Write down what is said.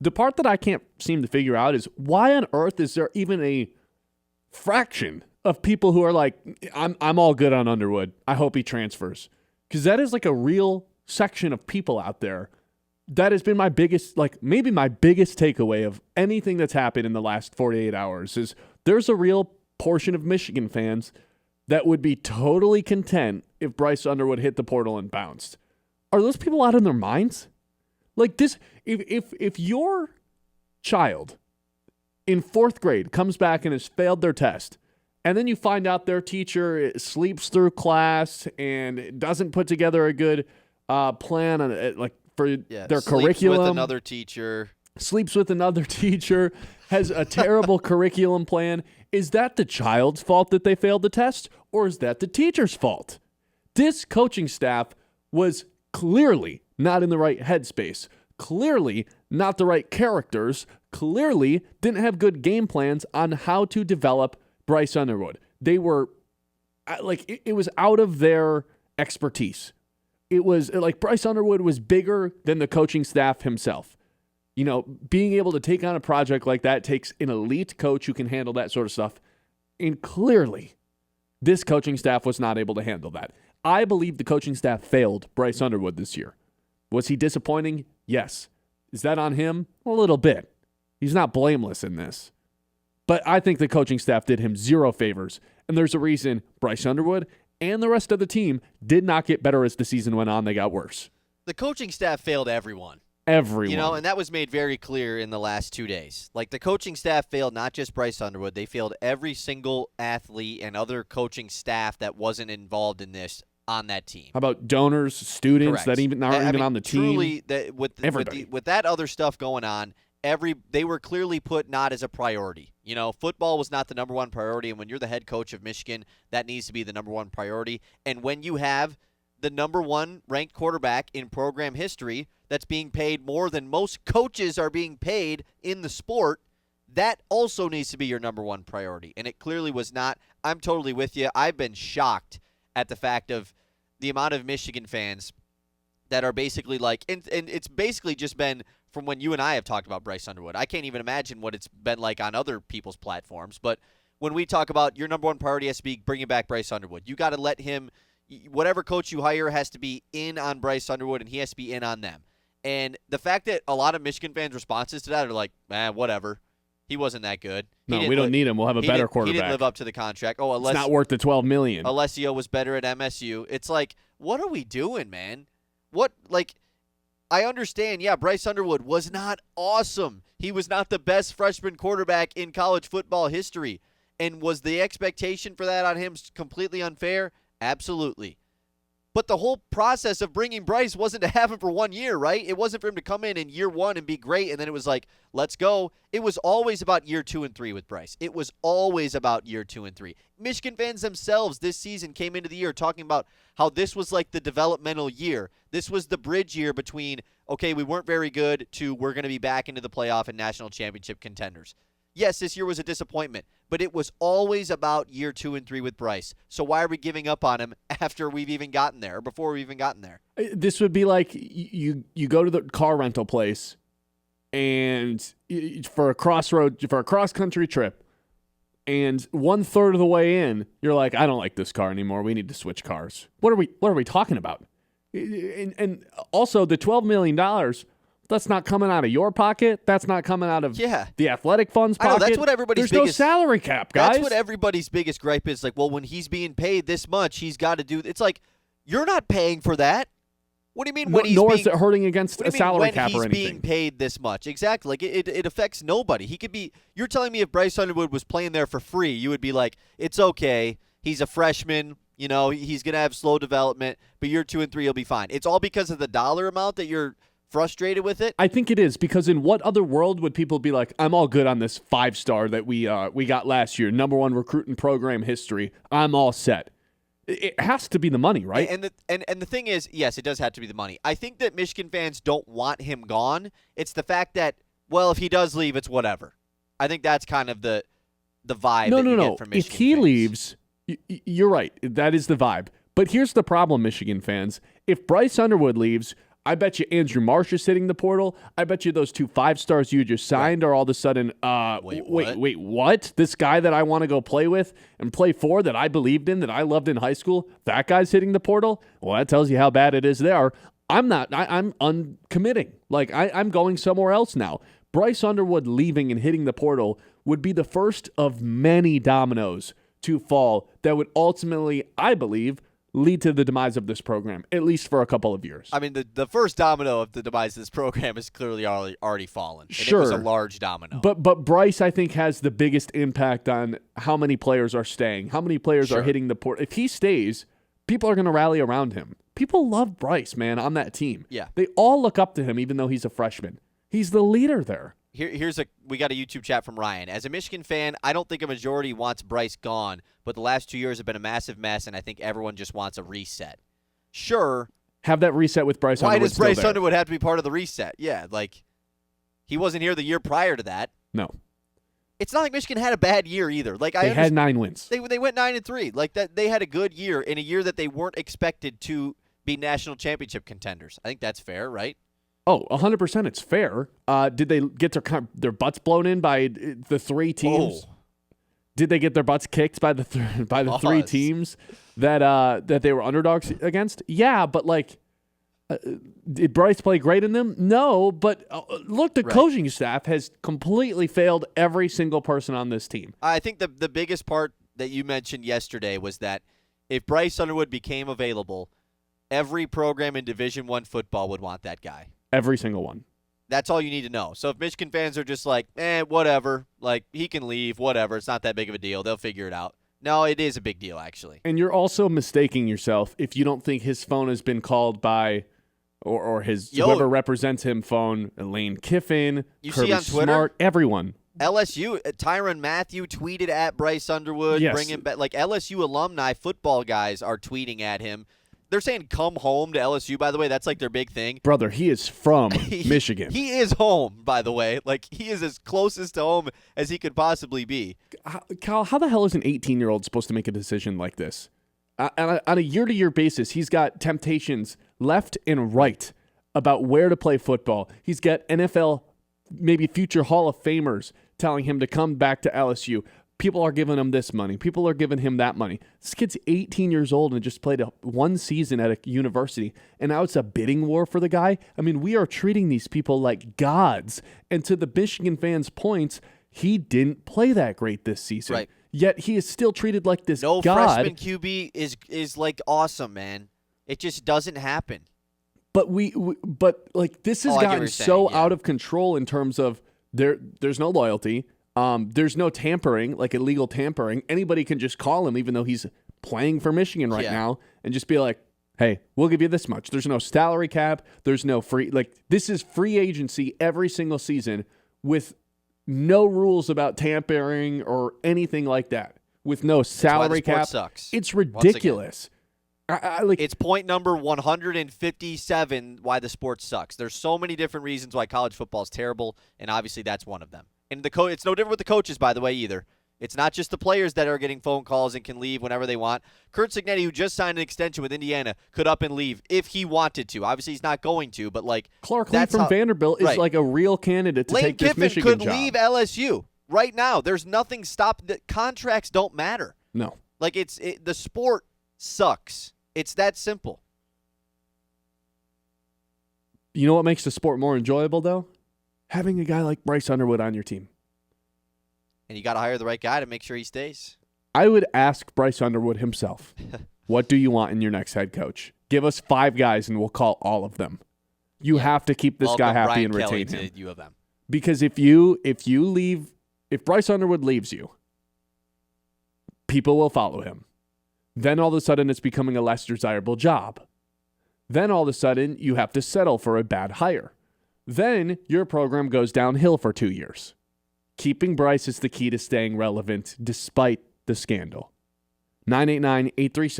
The part that I can't seem to figure out is why on earth is there even a fraction of people who are like, I'm all good on Underwood. I hope he transfers. Because that is like a real section of people out there. That has been my biggest, like maybe my biggest takeaway of anything that's happened in the last 48 hours is there's a real portion of Michigan fans that would be totally content if Bryce Underwood hit the portal and bounced. Are those people out of their minds? Like this, if your child in 4th grade comes back and has failed their test, and then you find out their teacher sleeps through class and doesn't put together a good plan on it, like for their curriculum. Sleeps with another teacher. Has a terrible curriculum plan. Is that the child's fault that they failed the test, or is that the teacher's fault? This coaching staff was clearly not in the right headspace, clearly not the right characters, clearly didn't have good game plans on how to develop Bryce Underwood. They were, like, it was out of their expertise. It was like Bryce Underwood was bigger than the coaching staff himself. You know, being able to take on a project like that takes an elite coach who can handle that sort of stuff. And clearly, this coaching staff was not able to handle that. I believe the coaching staff failed Bryce Underwood this year. Was he disappointing? Yes. Is that on him? A little bit. He's not blameless in this. But I think the coaching staff did him zero favors. And there's a reason Bryce Underwood and the rest of the team did not get better as the season went on. They got worse. The coaching staff failed everyone. Everyone. You know, and that was made very clear in the last 2 days. Like, the coaching staff failed not just Bryce Underwood. They failed every single athlete and other coaching staff that wasn't involved in this on that team. How about donors, students Correct. that aren't even on the team? Truly, with that other stuff going on, they were clearly put not as a priority. You know, football was not the number one priority, and when you're the head coach of Michigan, that needs to be the number one priority. And when you have the number one ranked quarterback in program history that's being paid more than most coaches are being paid in the sport, that also needs to be your number one priority. And it clearly was not. I'm totally with you. I've been shocked at the fact of the amount of Michigan fans that are basically like, and it's basically just been from when you and I have talked about Bryce Underwood. I can't even imagine what it's been like on other people's platforms. But when we talk about your number one priority has to be bringing back Bryce Underwood, you got to let him, whatever coach you hire has to be in on Bryce Underwood, and he has to be in on them. And the fact that a lot of Michigan fans' responses to that are like, whatever. He wasn't that good. No, we don't need him. We'll have a better quarterback. He didn't live up to the contract. Oh, it's not worth the $12 million. Alessio was better at MSU. It's like, what are we doing, man? What, like, I understand, yeah, Bryce Underwood was not awesome. He was not the best freshman quarterback in college football history. And was the expectation for that on him completely unfair? Absolutely. But the whole process of bringing Bryce wasn't to have him for 1 year, right? It wasn't for him to come in year one and be great, and then it was like, let's go. It was always about year 2 and 3 with Bryce. It was always about year 2 and 3. Michigan fans themselves this season came into the year talking about how this was like the developmental year. This was the bridge year between, okay, we weren't very good to we're going to be back into the playoff and national championship contenders. Yes, this year was a disappointment, but it was always about year 2 and 3 with Bryce. So why are we giving up on him after we've even gotten there, or before we've even gotten there? This would be like you go to the car rental place and for a cross-country trip, and 1/3 of the way in, you're like, I don't like this car anymore. We need to switch cars. What are we talking about? And also the $12 million. That's not coming out of your pocket. That's not coming out of the athletic funds pocket. I know, that's what everybody's There's no salary cap, guys. That's what everybody's biggest gripe is. Like, well, when he's being paid this much, he's got to do. It's like, you're not paying for that. What do you mean? Nor is it hurting against a salary cap or anything. When he's being paid this much, exactly. Like it affects nobody. He could be. You're telling me if Bryce Underwood was playing there for free, you would be like, it's okay. He's a freshman. You know, he's gonna have slow development, but year 2 and 3 he'll be fine. It's all because of the dollar amount that you're frustrated with it? I think it is, because in what other world would people be like, I'm all good on this 5-star that we got last year, number one recruit in program history. I'm all set. It has to be the money, right? And the thing is, yes, it does have to be the money. I think that Michigan fans don't want him gone. It's the fact that, well, if he does leave, it's whatever. I think that's kind of the vibe that you get from Michigan If he fans. leaves, you're right. That is the vibe. But here's the problem, Michigan fans. If Bryce Underwood leaves, I bet you Andrew Marsh is hitting the portal. I bet you those 2 5-stars you just signed are all of a sudden, wait, what? This guy that I want to go play with and play for, that I believed in, that I loved in high school, that guy's hitting the portal? Well, that tells you how bad it is there. I'm uncommitting. Like, I'm going somewhere else now. Bryce Underwood leaving and hitting the portal would be the first of many dominoes to fall that would ultimately, I believe, lead to the demise of this program, at least for a couple of years. I mean, the first domino of the demise of this program is clearly already fallen. And sure. It was a large domino. But Bryce, I think, has the biggest impact on how many players are staying, how many players are hitting the portal. If he stays, people are going to rally around him. People love Bryce, man, on that team. Yeah. They all look up to him, even though he's a freshman. He's the leader there. We got a YouTube chat from Ryan. As a Michigan fan, I don't think a majority wants Bryce gone, but the last 2 years have been a massive mess, and I think everyone just wants a reset. Sure. Have that reset with Bryce Underwood. Why does Bryce Underwood have to be part of the reset? Yeah, like, he wasn't here the year prior to that. No. It's not like Michigan had a bad year either. Like, they had 9 wins. They went 9-3. Like, that, they had a good year in a year that they weren't expected to be national championship contenders. I think that's fair, right? Oh, 100% it's fair. Did they get their butts blown in by the 3 teams? Oh. Did they get their butts kicked by the 3 teams that they were underdogs against? Yeah, but like, did Bryce play great in them? No, but look, the coaching staff has completely failed every single person on this team. I think the biggest part that you mentioned yesterday was that if Bryce Underwood became available, every program in Division I football would want that guy. Every single one. That's all you need to know. So if Michigan fans are just like, whatever, like, he can leave, whatever, it's not that big of a deal, they'll figure it out. No, it is a big deal, actually. And you're also mistaking yourself if you don't think his phone has been called by, or his whoever represents him phone, Lane Kiffin, Kirby see on Twitter, Smart, everyone. LSU, Tyrann Mathieu tweeted at Bryce Underwood, yes. Bring him back. Like, LSU alumni football guys are tweeting at him. They're saying come home to LSU, by the way. That's like their big thing. Brother, he is from Michigan. He is home, by the way. Like, he is as closest to home as he could possibly be. Kyle, how the hell is an 18-year-old supposed to make a decision like this? On a year-to-year basis, he's got temptations left and right about where to play football. He's got NFL, maybe future Hall of Famers telling him to come back to LSU. People are giving him this money. People are giving him that money. This kid's 18 years old and just played one season at a university, and now it's a bidding war for the guy. I mean, we are treating these people like gods. And to the Michigan fans' points, he didn't play that great this season. Right. Yet he is still treated like this no god. Freshman QB is like awesome, man. It just doesn't happen. But but like this has gotten so out of control in terms of there's no loyalty. There's no tampering, like illegal tampering. Anybody can just call him, even though he's playing for Michigan right now, and just be like, hey, we'll give you this much. There's no salary cap. There's no free, like, this is free agency every single season with no rules about tampering or anything like that, with no salary cap. Sucks. It's ridiculous. It's point number 157 why the sport sucks. There's so many different reasons why college football is terrible, and obviously that's one of them. And it's no different with the coaches, by the way, either. It's not just the players that are getting phone calls and can leave whenever they want. Curt Cignetti, who just signed an extension with Indiana, could up and leave if he wanted to. Obviously, he's not going to, but like Clark Lee from Vanderbilt is like a real candidate to take this Michigan job. Lane Kiffin could leave LSU right now. There's nothing stopping. Contracts don't matter. No. Like the sport sucks. It's that simple. You know what makes the sport more enjoyable, though? Having a guy like Bryce Underwood on your team. And you got to hire the right guy to make sure he stays. I would ask Bryce Underwood himself, what do you want in your next head coach? Give us 5 guys and we'll call all of them. You have to keep this guy happy and retain him. U of M. Because if Bryce Underwood leaves you, people will follow him. Then all of a sudden it's becoming a less desirable job. Then all of a sudden you have to settle for a bad hire. Then your program goes downhill for 2 years. Keeping Bryce is the key to staying relevant despite the scandal. 989-837